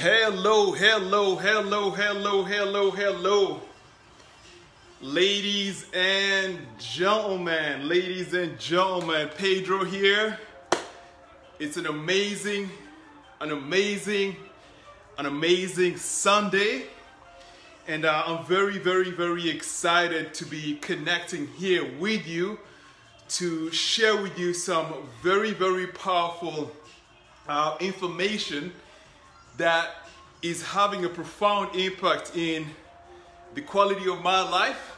Hello, hello, hello, hello, hello, hello. Ladies and gentlemen, Pedro here. It's an amazing Sunday. And I'm very excited to be connecting here with you to share with you some very powerful information that is having a profound impact in the quality of my life.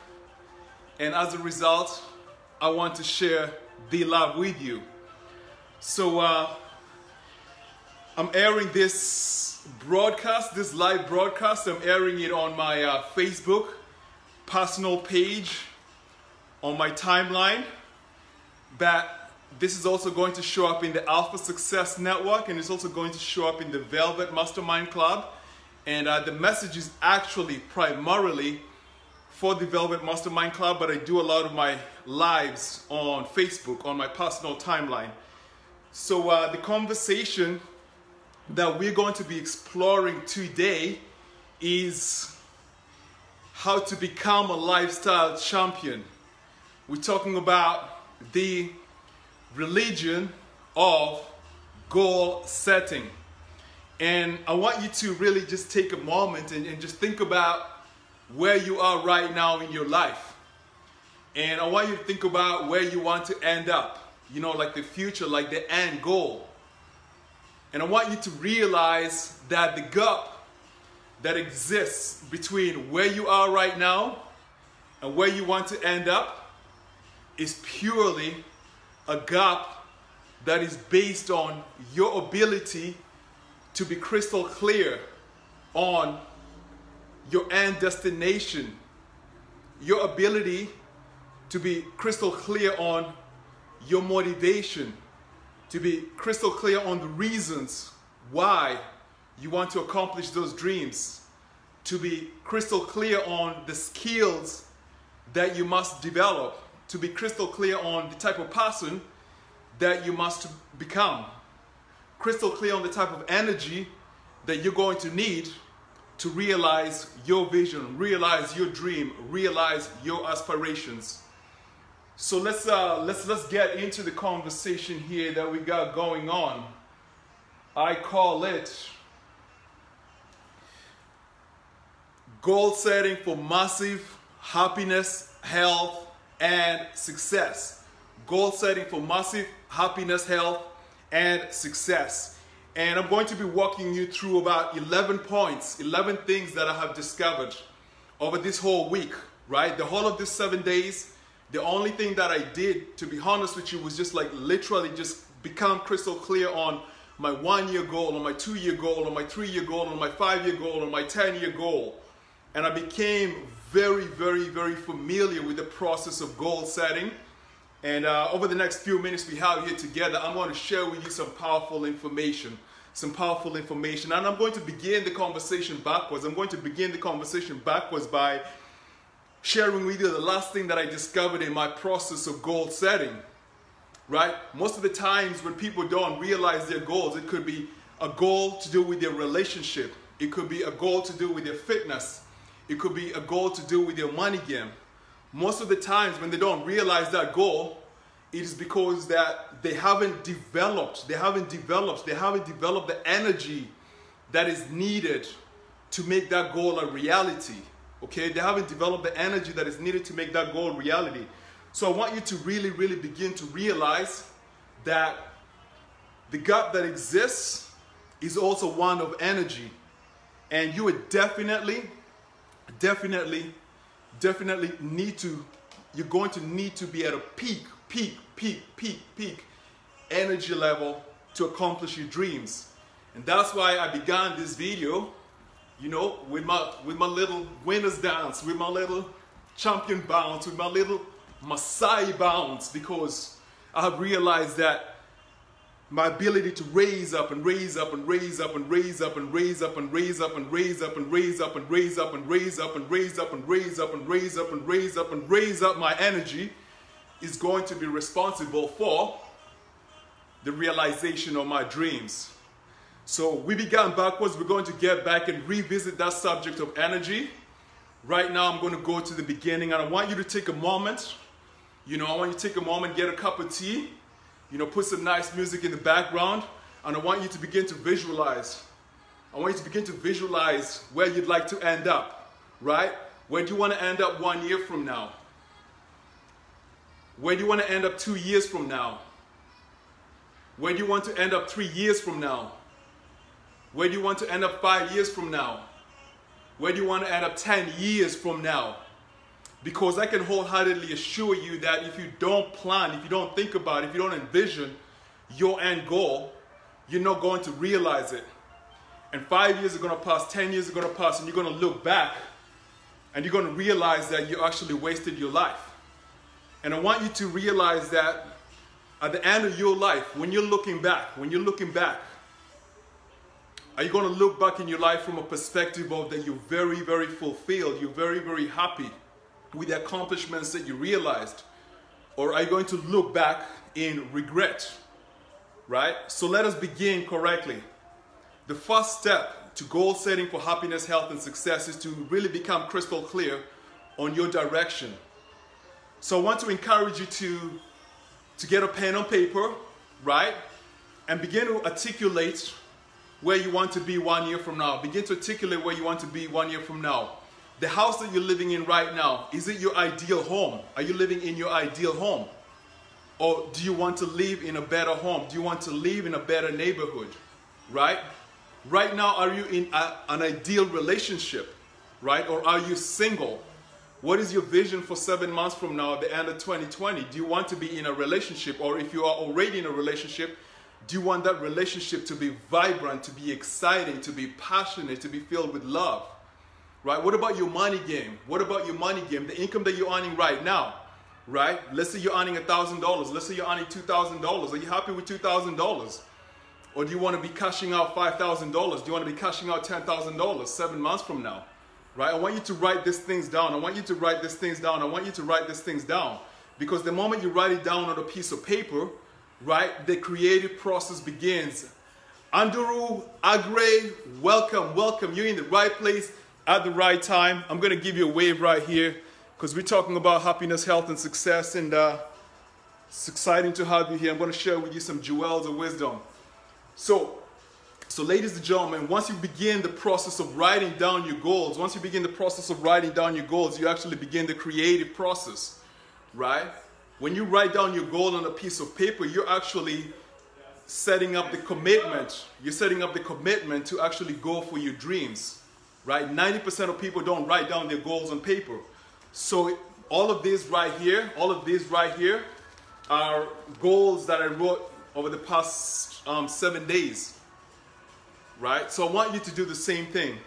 And as a result, I want to share the love with you. So I'm airing this broadcast, this live broadcast. I'm airing it on my Facebook personal page, on my timeline. That this is also going to show up in the Alpha Success Network, and it's also going to show up in the Velvet Mastermind Club. And the message is actually primarily for the Velvet Mastermind Club, but I do a lot of my lives on Facebook, on my personal timeline. So the conversation that we're going to be exploring today is how to become a lifestyle champion. We're talking about the religion of goal setting. And I want you to really just take a moment and just think about where you are right now in your life. And I want you to think about where you want to end up, you know, like the future, like the end goal. And I want you to realize that the gap that exists between where you are right now and where you want to end up is purely a gap that is based on your ability to be crystal clear on your end destination, your ability to be crystal clear on your motivation, to be crystal clear on the reasons why you want to accomplish those dreams, to be crystal clear on the skills that you must develop, to be crystal clear on the type of person that you must become, crystal clear on the type of energy that you're going to need to realize your vision, realize your dream, realize your aspirations. So let's get into the conversation here that we got going on. I call it goal setting for massive happiness, health, and success. Goal setting for massive happiness, health, and success. And I'm going to be walking you through about 11 points, 11 things that I have discovered over this whole week, right? The whole of these 7 days, the only thing that I did, to be honest with you, was just like literally just become crystal clear on my 1-year goal, on my 2-year goal, on my 3-year goal, on my 5-year goal, on my 10-year goal. And I became very familiar with the process of goal setting. And over the next few minutes we have here together, I'm going to share with you some powerful information. And I'm going to begin the conversation backwards. I'm going to begin the conversation backwards by sharing with you the last thing that I discovered in my process of goal setting. Right? Most of the times when people don't realize their goals, it could be a goal to do with their relationship. It could be a goal to do with their fitness. It could be a goal to do with their money game. Most of the times when they don't realize that goal, it is because that they haven't developed the energy that is needed to make that goal a reality. Okay? They haven't developed the energy that is needed to make that goal a reality. So I want you to really begin to realize that the gap that exists is also one of energy. And you would definitely you're going to need to be at a peak energy level to accomplish your dreams. And that's why I began this video, you know, with my little winner's dance, with my little champion bounce, with my little Maasai bounce, because I have realized that my ability to raise up and raise up and raise up and raise up and raise up and raise up and raise up and raise up and raise up and raise up and raise up and raise up and raise up and raise up and raise up my energy is going to be responsible for the realization of my dreams. So we began backwards. We're going to get back and revisit that subject of energy. Right now, I'm going to go to the beginning, and I want you to take a moment. I want you to take a moment, get a cup of tea, put some nice music in the background, and I want you to begin to visualize. I want you to begin to visualize where you'd like to end up, right? Where do you want to end up 1 year from now? Where do you want to end up 2 years from now? Where do you want to end up 3 years from now? Where do you want to end up 5 years from now? Where do you want to end up 10 years from now? Because I can wholeheartedly assure you that if you don't plan, if you don't think about it, if you don't envision your end goal, you're not going to realize it. And 5 years are going to pass, 10 years are going to pass, and you're going to look back and you're going to realize that you actually wasted your life. And I want you to realize that at the end of your life, when you're looking back, are you going to look back in your life from a perspective of that you're very, very fulfilled, you're very, very happy with the accomplishments that you realized? Or are you going to look back in regret, right? So let us begin correctly. The first step to goal setting for happiness, health, and success is to really become crystal clear on your direction. So I want to encourage you to get a pen and paper, right? And begin to articulate where you want to be 1 year from now. Begin to articulate where you want to be 1 year from now. The house that you're living in right now, is it your ideal home? Are you living in your ideal home? Or do you want to live in a better home? Do you want to live in a better neighborhood, right? Right now, are you in an ideal relationship, right? Or are you single? What is your vision for 7 months from now at the end of 2020? Do you want to be in a relationship? Or if you are already in a relationship, do you want that relationship to be vibrant, to be exciting, to be passionate, to be filled with love? Right? What about your money game? What about your money game? The income that you're earning right now, right? Let's say you're earning $1,000. Let's say you're earning $2,000. Are you happy with $2,000? Or do you want to be cashing out $5,000? Do you want to be cashing out $10,000 7 months from now? Right? I want you to write these things down. I want you to write these things down. I want you to write these things down. Because the moment you write it down on a piece of paper, right, the creative process begins. Anduru Agre, welcome, welcome. You're in the right place at the right time. I'm going to give you a wave right here because we're talking about happiness, health, and success, and it's exciting to have you here. I'm going to share with you some jewels of wisdom. So ladies and gentlemen, once you begin the process of writing down your goals, you actually begin the creative process, right? When you write down your goal on a piece of paper, you're actually setting up the commitment. You're setting up the commitment to actually go for your dreams, right? 90% of people don't write down their goals on paper. So all of these right here are goals that I wrote over the past 7 days, right? So I want you to do the same thing.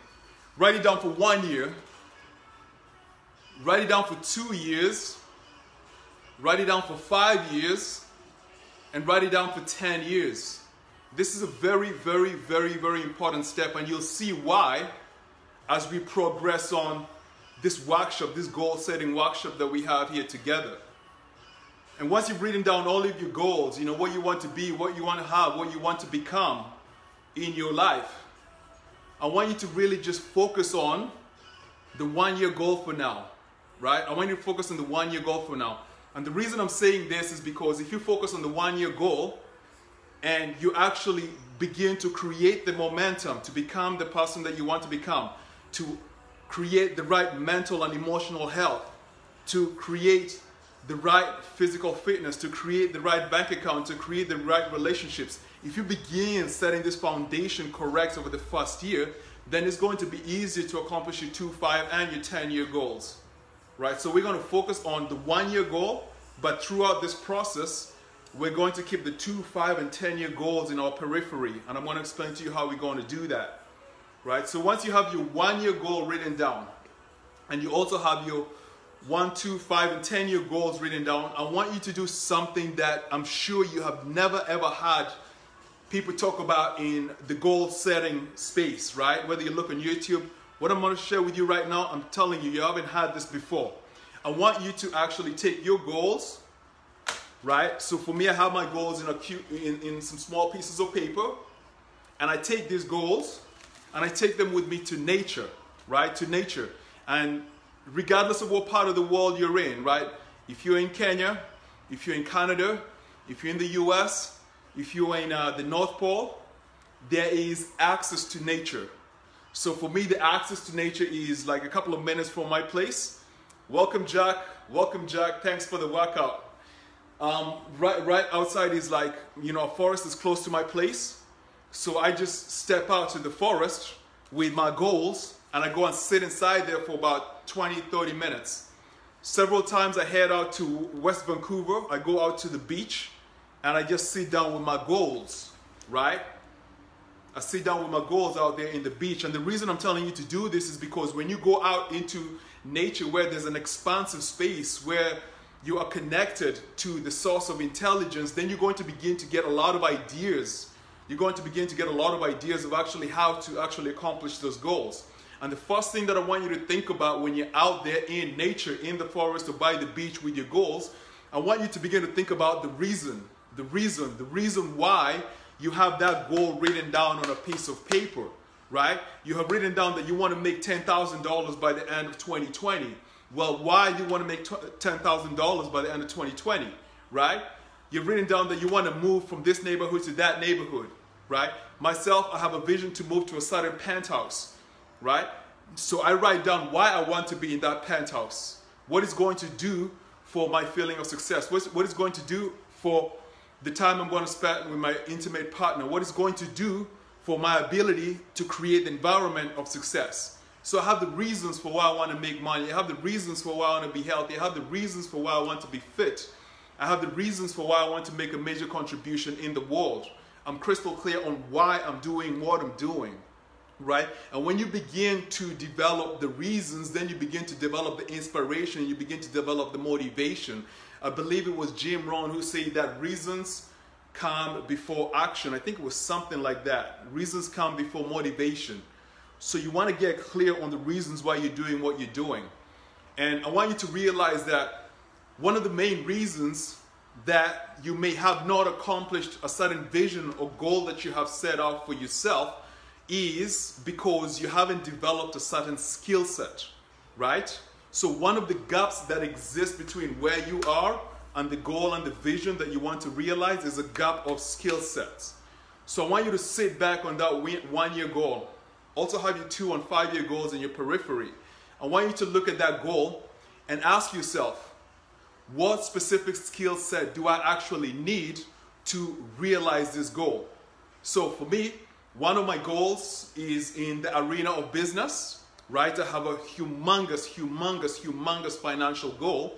Write it down for 1 year. Write it down for 2 years. Write it down for 5 years, and write it down for 10 years. This is a very, very, very, very important step, and you'll see why as we progress on this workshop, this goal-setting workshop that we have here together. And once you've written down all of your goals, what you want to be, what you want to have, what you want to become in your life, I want you to really just focus on the 1 year goal for now, right? I want you to focus on the 1 year goal for now. And the reason I'm saying this is because if you focus on the 1 year goal and you actually begin to create the momentum to become the person that you want to become, to create the right mental and emotional health, to create the right physical fitness, to create the right bank account, to create the right relationships, if you begin setting this foundation correct over the first year, then it's going to be easier to accomplish your 2, 5, and your 10-year goals. Right, so we're going to focus on the 1 year goal, but throughout this process, we're going to keep the 2, 5, and 10-year goals in our periphery, and I'm going to explain to you how we're going to do that. Right, so once you have your 1 year goal written down, and you also have your 1, 2, 5, and 10-year goals written down, I want you to do something that I'm sure you have never ever had people talk about in the goal setting space, right? Whether you look on YouTube, what I'm going to share with you right now, I'm telling you, you haven't had this before. I want you to actually take your goals, right? So for me, I have my goals in some small pieces of paper. and I take these goals and I take them with me to nature, right? To nature. And regardless of what part of the world you're in, right? If you're in Kenya, if you're in Canada, if you're in the US, if you're in the North Pole, there is access to nature. So for me, the access to nature is like a couple of minutes from my place. Welcome, Jack. Welcome, Jack. Thanks for the workout. Right outside is like, you know, a forest is close to my place. So I just step out to the forest with my goals and I go and sit inside there for about 20, 30 minutes. Several times I head out to West Vancouver. I go out to the beach and I just sit down with my goals, right? I sit down with my goals out there in the beach. And the reason I'm telling you to do this is because when you go out into nature where there's an expansive space, where you are connected to the source of intelligence, then you're going to begin to get a lot of ideas. You're going to begin to get a lot of ideas of actually how to actually accomplish those goals. And the first thing that I want you to think about when you're out there in nature, in the forest or by the beach with your goals, I want you to begin to think about the reason why you have that goal written down on a piece of paper, right? You have written down that you want to make $10,000 by the end of 2020. Well, why do you want to make $10,000 by the end of 2020, right? You've written down that you want to move from this neighborhood to that neighborhood, right? Myself, I have a vision to move to a certain penthouse, right? So I write down why I want to be in that penthouse. What it's going to do for my feeling of success. What it's going to do for the time I'm going to spend with my intimate partner. What it's going to do for my ability to create the environment of success. So I have the reasons for why I want to make money. I have the reasons for why I want to be healthy. I have the reasons for why I want to be fit. I have the reasons for why I want to make a major contribution in the world. I'm crystal clear on why I'm doing what I'm doing, right? And when you begin to develop the reasons, then you begin to develop the inspiration, you begin to develop the motivation. I believe it was Jim Rohn who said that reasons come before action. I think it was something like that. Reasons come before motivation. So you want to get clear on the reasons why you're doing what you're doing. And I want you to realize that one of the main reasons that you may have not accomplished a certain vision or goal that you have set out for yourself is because you haven't developed a certain skill set, right? So one of the gaps that exists between where you are and the goal and the vision that you want to realize is a gap of skill sets. So I want you to sit back on that 1-year goal. Also have your 2- and 5-year goals in your periphery. I want you to look at that goal and ask yourself, what specific skill set do I actually need to realize this goal? So for me, one of my goals is in the arena of business, right? I have a humongous financial goal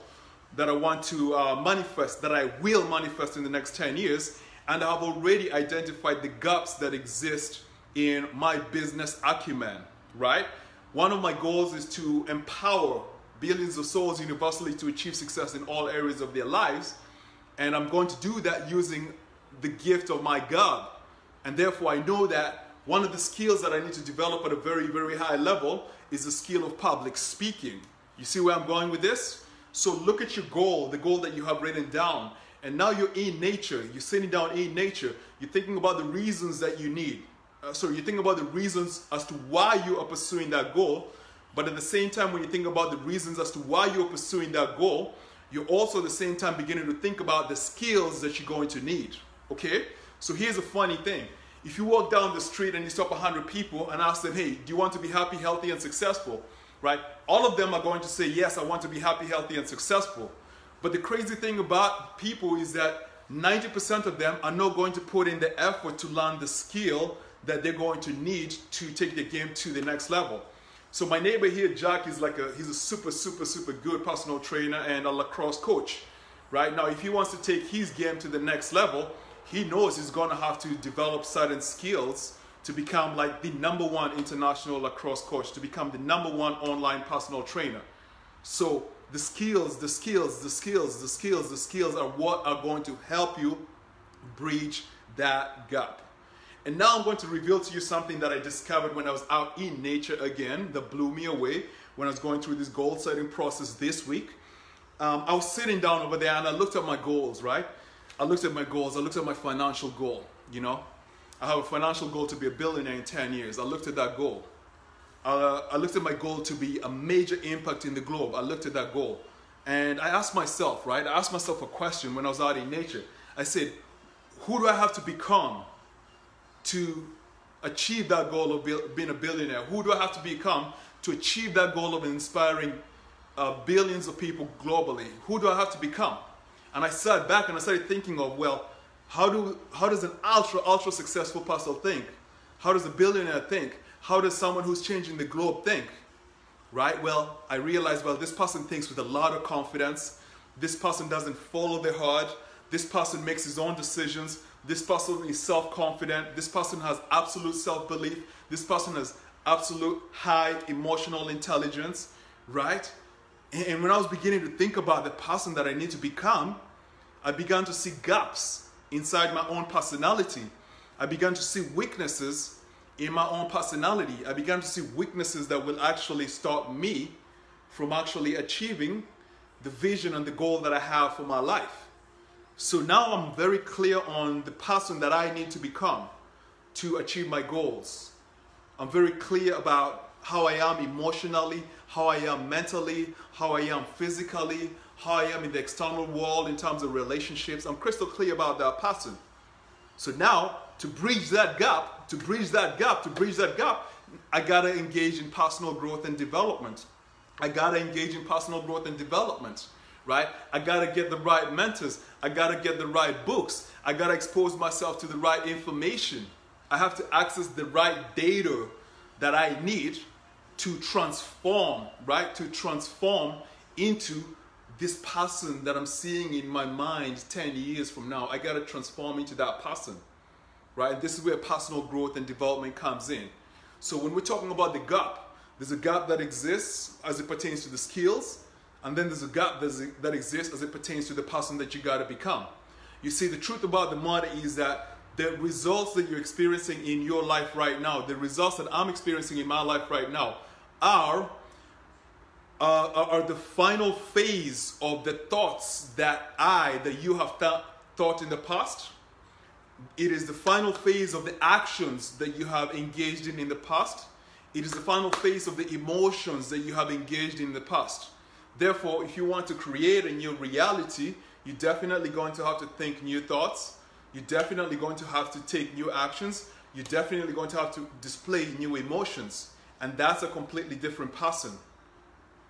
that I want to manifest, that I will manifest in the next 10 years. And I have already identified the gaps that exist in my business acumen, right? One of my goals is to empower billions of souls universally to achieve success in all areas of their lives. And I'm going to do that using the gift of my God. And therefore I know that one of the skills that I need to develop at a very, very high level is the skill of public speaking. You see where I'm going with this? So look at your goal, the goal that you have written down. And now you're in nature, you're sitting down in nature, you're thinking about the reasons that you need. So you're thinking about the reasons as to why you are pursuing that goal. But at the same time, when you think about the reasons as to why you're pursuing that goal, you're also at the same time beginning to think about the skills that you're going to need, okay? So here's a funny thing. If you walk down the street and you stop 100 people and ask them, hey, do you want to be happy, healthy, and successful, right? All of them are going to say, yes, I want to be happy, healthy, and successful. But the crazy thing about people is that 90% of them are not going to put in the effort to learn the skill that they're going to need to take the game to the next level. So my neighbor here, Jack, is he's a super good personal trainer and a lacrosse coach, right? Now, if he wants to take his game to the next level, he knows he's going to have to develop certain skills to become like the #1 international lacrosse coach, to become the #1 online personal trainer. So the skills are what are going to help you bridge that gap. And now I'm going to reveal to you something that I discovered when I was out in nature again, that blew me away when I was going through this goal setting process this week. I was sitting down over there and I looked at my goals, right? I looked at my goals, I looked at my financial goal, you know? I have a financial goal to be a billionaire in 10 years. I looked at that goal. I looked at my goal to be a major impact in the globe. I looked at that goal. And I asked myself, right? I asked myself a question when I was out in nature. I said, who do I have to become to achieve that goal of being a billionaire? Who do I have to become to achieve that goal of inspiring billions of people globally? Who do I have to become? And I sat back and I started thinking of, well, how does an ultra successful person think? How does a billionaire think? How does someone who's changing the globe think? Right? Well, I realized, well, this person thinks with a lot of confidence. This person doesn't follow the herd. This person makes his own decisions. This person is self-confident. This person has absolute self-belief. This person has absolute high emotional intelligence, right? And when I was beginning to think about the person that I need to become, I began to see gaps inside my own personality. I began to see weaknesses in my own personality. I began to see weaknesses that will actually stop me from actually achieving the vision and the goal that I have for my life. So now I'm very clear on the person that I need to become to achieve my goals. I'm very clear about how I am emotionally, how I am mentally, how I am physically, how I am in the external world in terms of relationships. I'm crystal clear about that person. So now, to bridge that gap, I gotta engage in personal growth and development. I gotta engage in personal growth and development, right? I gotta get the right mentors. I gotta get the right books. I gotta expose myself to the right information. I have to access the right data that I need to transform, right? To transform into this person that I'm seeing in my mind 10 years from now. I gotta transform into that person, right? This is where personal growth and development comes in. So when we're talking about the gap, there's a gap that exists as it pertains to the skills, and then there's a gap that exists as it pertains to the person that you gotta become. You see, the truth about the matter is that the results that you're experiencing in your life right now, the results that I'm experiencing in my life right now, are the final phase of the thoughts that you have thought in the past. It is the final phase of the actions that you have engaged in the past. It is the final phase of the emotions that you have engaged in the past. Therefore, if you want to create a new reality, you're definitely going to have to think new thoughts. You're definitely going to have to take new actions. You're definitely going to have to display new emotions. And that's a completely different person.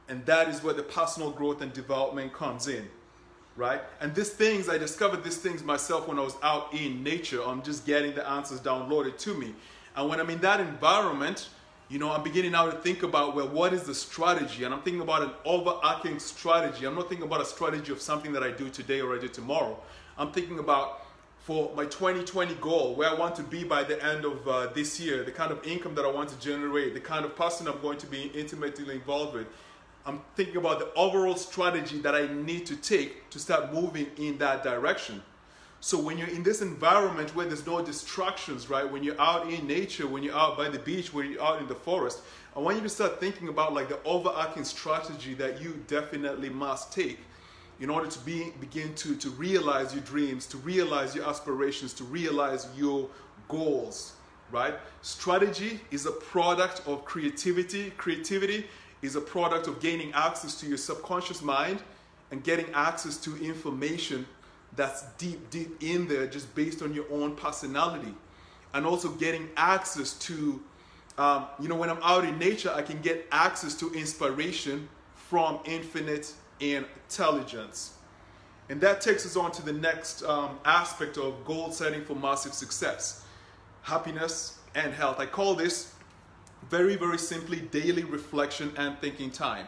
And that is where the personal growth and development comes in, right? And these things, I discovered these things myself when I was out in nature. I'm just getting the answers downloaded to me. And when I'm in that environment, you know, I'm beginning now to think about, well, what is the strategy? And I'm thinking about an overarching strategy. I'm not thinking about a strategy of something that I do today or I do tomorrow. I'm thinking about, for my 2020 goal, where I want to be by the end of this year, the kind of income that I want to generate, the kind of person I'm going to be intimately involved with. I'm thinking about the overall strategy that I need to take to start moving in that direction. So when you're in this environment where there's no distractions, right? When you're out in nature, when you're out by the beach, when you're out in the forest, I want you to start thinking about like the overarching strategy that you definitely must take in order to begin to realize your dreams, to realize your aspirations, to realize your goals, right? Strategy is a product of creativity. Creativity is a product of gaining access to your subconscious mind and getting access to information that's deep in there just based on your own personality. And also getting access to, you know, when I'm out in nature, I can get access to inspiration from infinite intelligence. And that takes us on to the next aspect of goal setting for massive success, happiness and health. I call this very, very simply daily reflection and thinking time.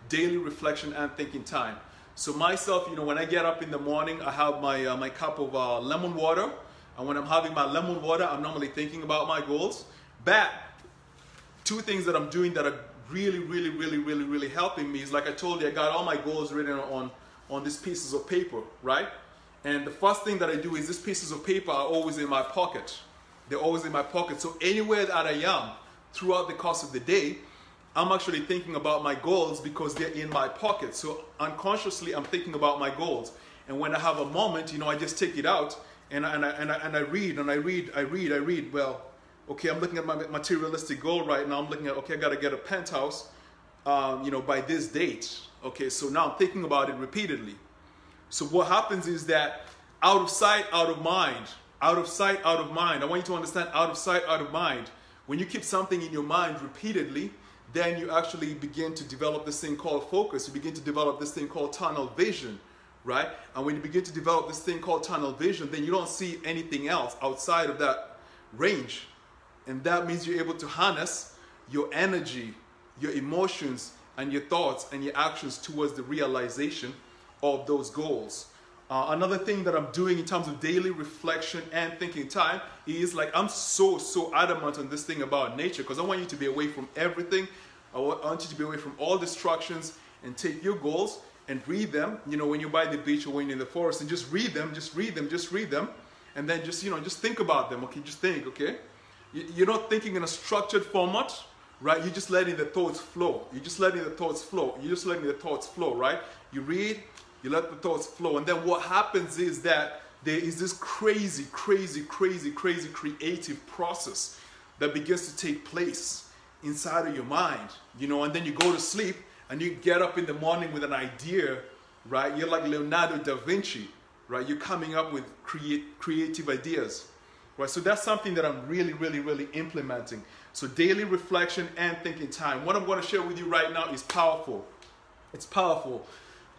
Daily reflection and thinking time. So myself, you know, when I get up in the morning, I have my, my cup of lemon water. And when I'm having my lemon water, I'm normally thinking about my goals. But two things that I'm doing that are really helping me is, like I told you, I got all my goals written on these pieces of paper, right? And the first thing that I do is these pieces of paper are always in my pocket. They're always in my pocket. So anywhere that I am throughout the course of the day, I'm actually thinking about my goals because they're in my pocket. So unconsciously, I'm thinking about my goals. And when I have a moment, you know, I just take it out and I read. Well, okay, I'm looking at my materialistic goal right now. I'm looking at, okay, I got to get a penthouse, by this date. Okay, so now I'm thinking about it repeatedly. So what happens is that out of sight, out of mind. Out of sight, out of mind. I want you to understand out of sight, out of mind. When you keep something in your mind repeatedly, then you actually begin to develop this thing called focus. You begin to develop this thing called tunnel vision, right? And when you begin to develop this thing called tunnel vision, then you don't see anything else outside of that range. And that means you're able to harness your energy, your emotions, and your thoughts and your actions towards the realization of those goals. Another thing that I'm doing in terms of daily reflection and thinking time is, like, I'm so adamant on this thing about nature, because I want you to be away from everything. I want you to be away from all distractions and take your goals and read them, when you're by the beach or when you're in the forest, and just read them, and then just think about them, okay? Just think, okay? You're not thinking in a structured format, right? You're just letting the thoughts flow. You're just letting the thoughts flow, right? You read, you let the thoughts flow, and then what happens is that there is this crazy creative process that begins to take place inside of your mind, and then you go to sleep and you get up in the morning with an idea, right? You're like Leonardo da Vinci, right? You're coming up with creative ideas, right? So that's something that I'm really implementing. So daily reflection and thinking time. What I'm going to share with you right now is powerful. It's powerful.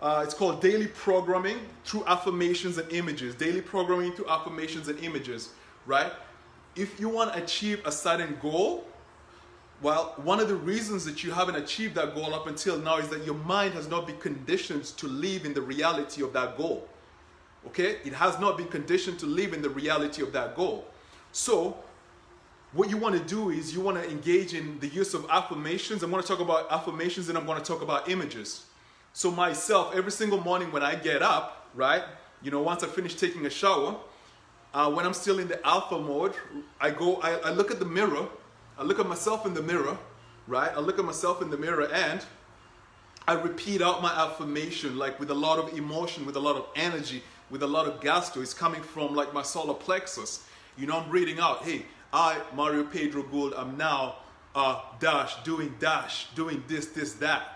It's called daily programming through affirmations and images. Daily programming through affirmations and images, right? If you want to achieve a certain goal, well, one of the reasons that you haven't achieved that goal up until now is that your mind has not been conditioned to live in the reality of that goal. Okay? It has not been conditioned to live in the reality of that goal. So, what you want to do is you want to engage in the use of affirmations. I'm going to talk about affirmations, and I'm going to talk about images. So myself, every single morning when I get up, right, once I finish taking a shower, when I'm still in the alpha mode, I look at the mirror, I look at myself in the mirror, right? I look at myself in the mirror and I repeat out my affirmation, like with a lot of emotion, with a lot of energy, with a lot of gusto. It's coming from like my solar plexus. I'm reading out, hey, I, Mario Pedro Gould, I'm now doing this, that.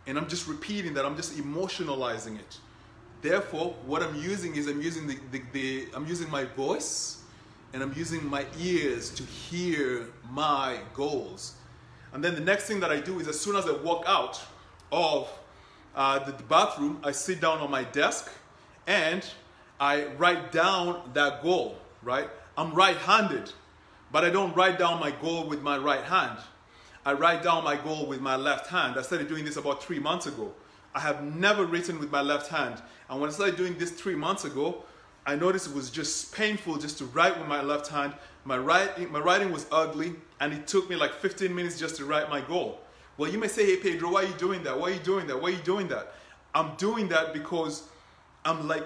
And I'm just repeating that. I'm just emotionalizing it. Therefore, what I'm using is I'm using my voice and I'm using my ears to hear my goals. And then the next thing that I do is as soon as I walk out of the bathroom, I sit down on my desk and I write down that goal, right? I'm right-handed, but I don't write down my goal with my right hand. I write down my goal with my left hand. I started doing this about 3 months ago. I have never written with my left hand. And when I started doing this 3 months ago, I noticed it was just painful just to write with my left hand. My writing was ugly, and it took me like 15 minutes just to write my goal. Well, you may say, hey Pedro, why are you doing that? Why are you doing that? Why are you doing that? I'm doing that because I'm like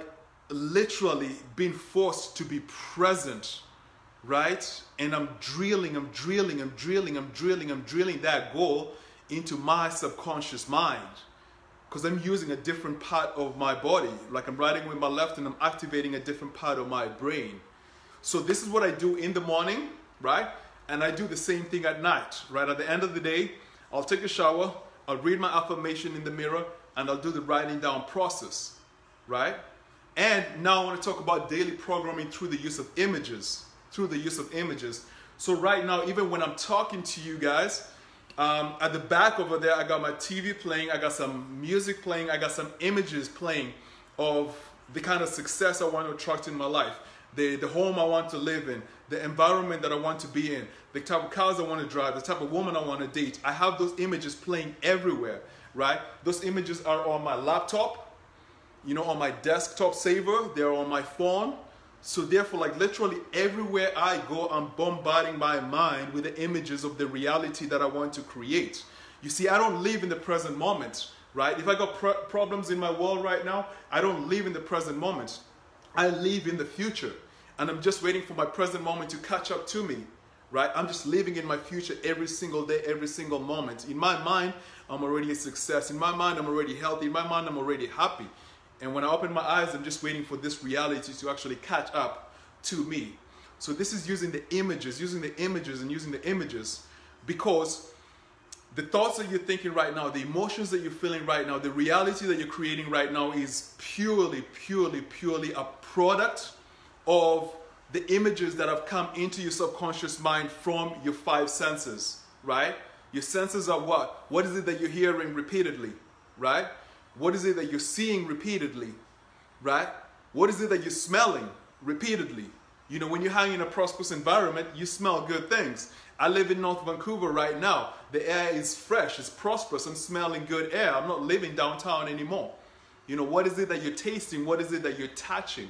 literally being forced to be present, right? And I'm drilling that goal into my subconscious mind, because I'm using a different part of my body. Like I'm writing with my left and I'm activating a different part of my brain. So this is what I do in the morning, right? And I do the same thing at night, right? At the end of the day, I'll take a shower, I'll read my affirmation in the mirror, and I'll do the writing down process, right? And now I want to talk about daily programming through the use of images. So right now, even when I'm talking to you guys, at the back over there, I got my TV playing, I got some music playing, I got some images playing of the kind of success I want to attract in my life, the home I want to live in, the environment that I want to be in, the type of cars I want to drive, the type of woman I want to date. I have those images playing everywhere, right? Those images are on my laptop, on my desktop saver, they're on my phone. So therefore, like literally everywhere I go, I'm bombarding my mind with the images of the reality that I want to create. You see, I don't live in the present moment, right? If I got problems in my world right now, I don't live in the present moment. I live in the future. And I'm just waiting for my present moment to catch up to me, right? I'm just living in my future every single day, every single moment. In my mind, I'm already a success. In my mind, I'm already healthy. In my mind, I'm already happy. And when I open my eyes, I'm just waiting for this reality to actually catch up to me. So this is using the images, because the thoughts that you're thinking right now, the emotions that you're feeling right now, the reality that you're creating right now is purely a product of the images that have come into your subconscious mind from your 5 senses, right? Your senses are what? What is it that you're hearing repeatedly, right? What is it that you're seeing repeatedly, right? What is it that you're smelling repeatedly? You know, when you're hanging in a prosperous environment, you smell good things. I live in North Vancouver right now. The air is fresh, it's prosperous, I'm smelling good air. I'm not living downtown anymore. You know, what is it that you're tasting? What is it that you're touching?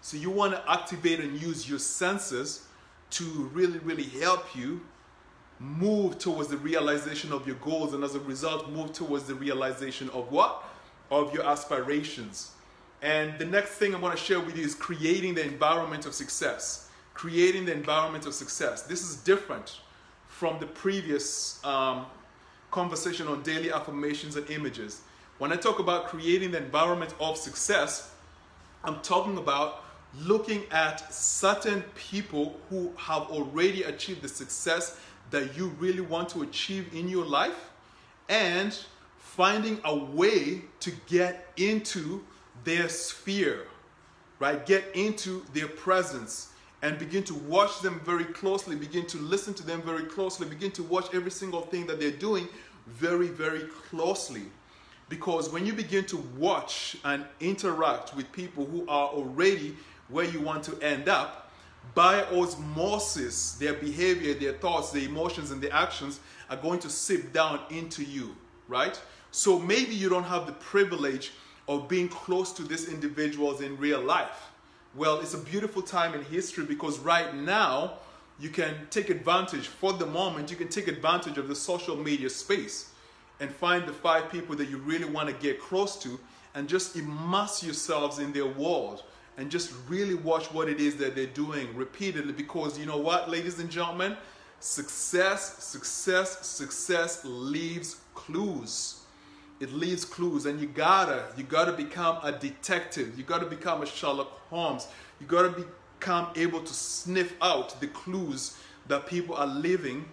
So you want to activate and use your senses to really help you move towards the realization of your goals, and as a result, move towards the realization of what? Of your aspirations. And the next thing I want to share with you is creating the environment of success. Creating the environment of success. This is different from the previous conversation on daily affirmations and images. When I talk about creating the environment of success, I'm talking about looking at certain people who have already achieved the success that you really want to achieve in your life, and finding a way to get into their sphere, right? Get into their presence and begin to watch them very closely, begin to listen to them very closely, begin to watch every single thing that they're doing very closely. Because when you begin to watch and interact with people who are already where you want to end up, by osmosis, their behavior, their thoughts, their emotions, and their actions are going to seep down into you, right? So maybe you don't have the privilege of being close to these individuals in real life. Well, it's a beautiful time in history, because right now you can take advantage, for the moment, you can take advantage of the social media space and find the 5 people that you really want to get close to and just immerse yourselves in their world and just really watch what it is that they're doing repeatedly. Because you know what, ladies and gentlemen, success leaves clues. It leaves clues, and you gotta become a detective. You gotta become a Sherlock Holmes. You gotta become able to sniff out the clues that people are leaving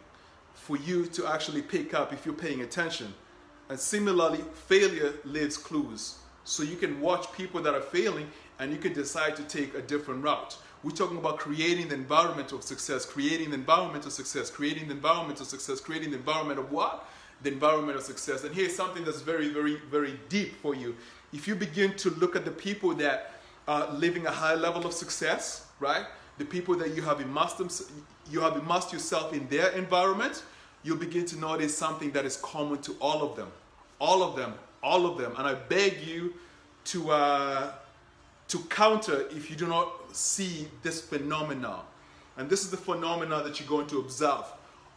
for you to actually pick up if you're paying attention. And similarly, failure leaves clues. So you can watch people that are failing and you can decide to take a different route. We're talking about creating the environment of success, creating the environment of success, creating the environment of success, creating the environment of what? The environment of success. And here's something that's very deep for you. If you begin to look at the people that are living a high level of success, right? The people that you have immersed yourself in their environment, you'll begin to notice something that is common to all of them. All of them. And I beg you to counter if you do not see this phenomenon. And this is the phenomenon that you're going to observe.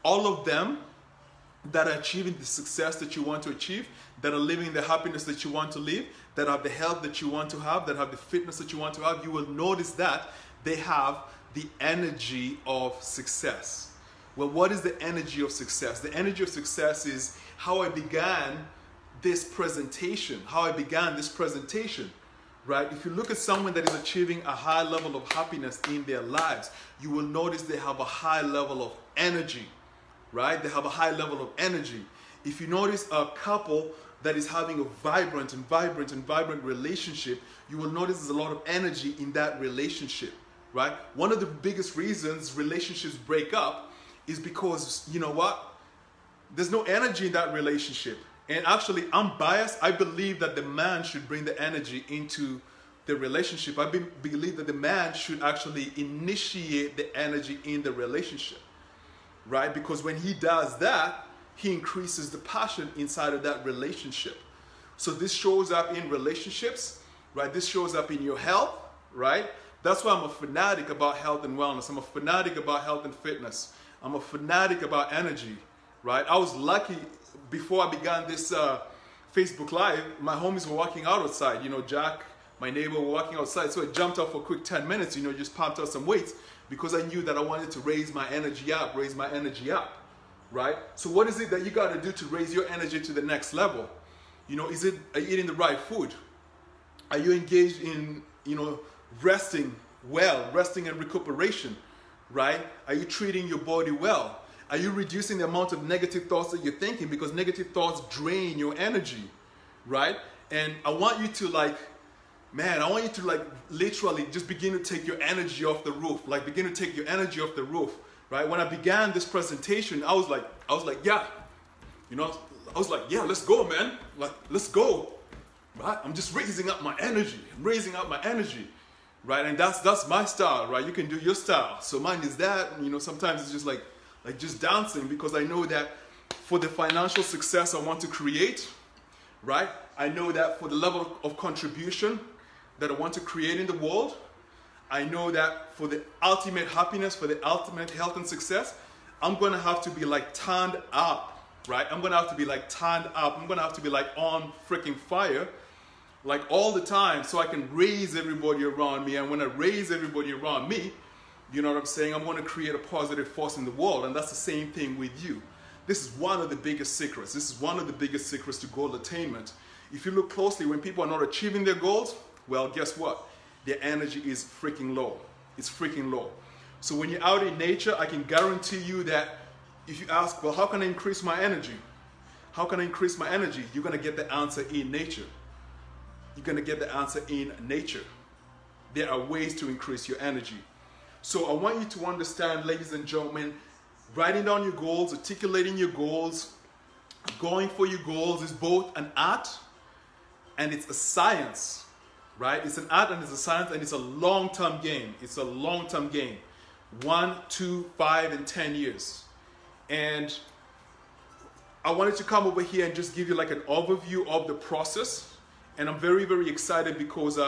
All of them that are achieving the success that you want to achieve, that are living the happiness that you want to live, that have the health that you want to have, that have the fitness that you want to have, you will notice that they have the energy of success. Well, what is the energy of success? The energy of success is how I began this presentation, right? If you look at someone that is achieving a high level of happiness in their lives, you will notice they have a high level of energy, right? They have a high level of energy. If you notice a couple that is having a vibrant relationship, you will notice there's a lot of energy in that relationship, right? One of the biggest reasons relationships break up is because, you know what? There's no energy in that relationship. And actually, I'm biased. I believe that the man should bring the energy into the relationship. I believe that the man should actually initiate the energy in the relationship, right? Because when he does that, he increases the passion inside of that relationship. So this shows up in relationships, right? This shows up in your health, right? That's why I'm a fanatic about health and wellness. I'm a fanatic about health and fitness. I'm a fanatic about energy, right? I was lucky before I began this Facebook Live, my homies were walking out outside. You know, Jack, my neighbor, were walking outside. So I jumped up for a quick 10 minutes, you know, just pumped out some weights because I knew that I wanted to raise my energy up, right? So what is it that you got to do to raise your energy to the next level? You know, are you eating the right food? Are you engaged in, you know, resting well, resting and recuperation, right? Are you treating your body well? Are you reducing the amount of negative thoughts that you're thinking? Because negative thoughts drain your energy, right? And I want you to like, man, I want you to like literally just begin to take your energy off the roof. Like begin to take your energy off the roof, right? When I began this presentation, I was like, yeah, you know, I was like, yeah, let's go, man. Like, let's go, right? I'm just raising up my energy, right? And that's my style, right? You can do your style. So mine is that, you know, sometimes it's just like just dancing, because I know that for the financial success I want to create, right? I know that for the level of contribution that I want to create in the world, I know that for the ultimate happiness, for the ultimate health and success, I'm going to have to be like turned up, right? I'm going to have to be like turned up. I'm going to have to be like on freaking fire, like all the time, so I can raise everybody around me. And when I raise everybody around me, you know what I'm saying? I'm going to create a positive force in the world. And that's the same thing with you. This is one of the biggest secrets. This is one of the biggest secrets to goal attainment. If you look closely, when people are not achieving their goals, well, guess what? Their energy is freaking low. It's freaking low. So when you're out in nature, I can guarantee you that if you ask, well, how can I increase my energy? How can I increase my energy? You're going to get the answer in nature. You're going to get the answer in nature. There are ways to increase your energy. So I want you to understand, ladies and gentlemen, writing down your goals, articulating your goals, going for your goals is both an art and it's a science, right? It's an art and it's a science, and it's a long-term game. It's a long-term game. 1, 2, 5, and 10 years. And I wanted to come over here and just give you like an overview of the process. And I'm very, very excited because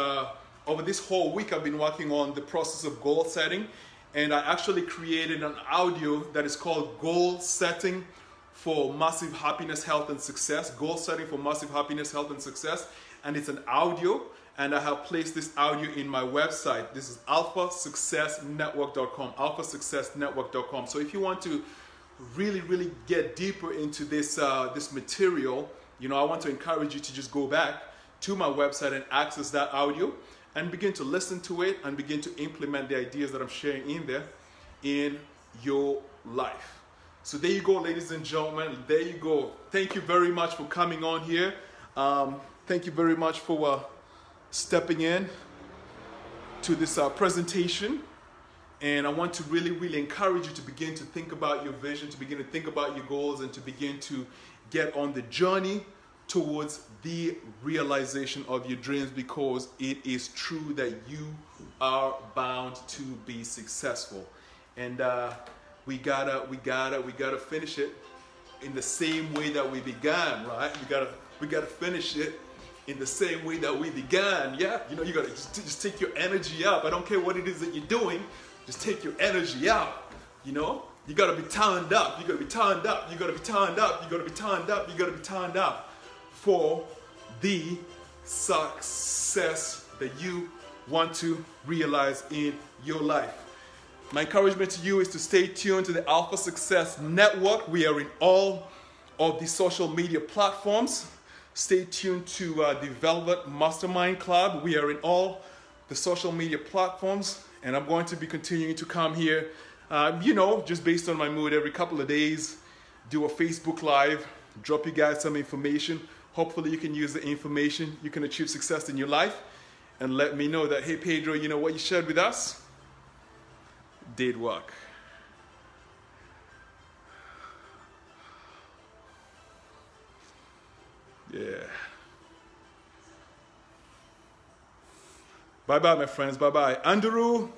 over this whole week I've been working on the process of goal setting. And I actually created an audio that is called Goal Setting for Massive Happiness, Health, and Success. Goal Setting for Massive Happiness, Health, and Success. And it's an audio. And I have placed this audio in my website. This is alphasuccessnetwork.com, alphasuccessnetwork.com. So if you want to really, really get deeper into this, this material, you know, I want to encourage you to just go back to my website and access that audio and begin to listen to it and begin to implement the ideas that I'm sharing in there in your life. So there you go, ladies and gentlemen. There you go. Thank you very much for coming on here. Thank you very much for stepping in to this presentation. And I want to really, really encourage you to begin to think about your vision, to begin to think about your goals, and to begin to get on the journey towards the realization of your dreams, because it is true that you are bound to be successful. And we gotta finish it in the same way that we began, right? We gotta finish it in the same way that we began. Yeah, you know, you gotta just take your energy up. I don't care what it is that you're doing. Just take your energy out, you know? You gotta be turned up, you gotta be turned up, you gotta be turned up, you gotta be turned up, you gotta be turned up for the success that you want to realize in your life. My encouragement to you is to stay tuned to the Alpha Success Network. We are in all of the social media platforms. Stay tuned to the Velvet Mastermind Club. We are in all the social media platforms. And I'm going to be continuing to come here, you know, just based on my mood, every couple of days, do a Facebook Live, drop you guys some information. Hopefully you can use the information, you can achieve success in your life, and let me know that, hey, Pedro, you know what you shared with us did work. Yeah. Bye-bye, my friends. Bye-bye. Andrew,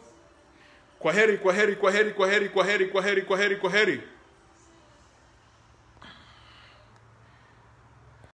kwaheri, kwaheri, kwaheri, kwaheri, kwaheri, kwaheri, kwaheri, kwaheri.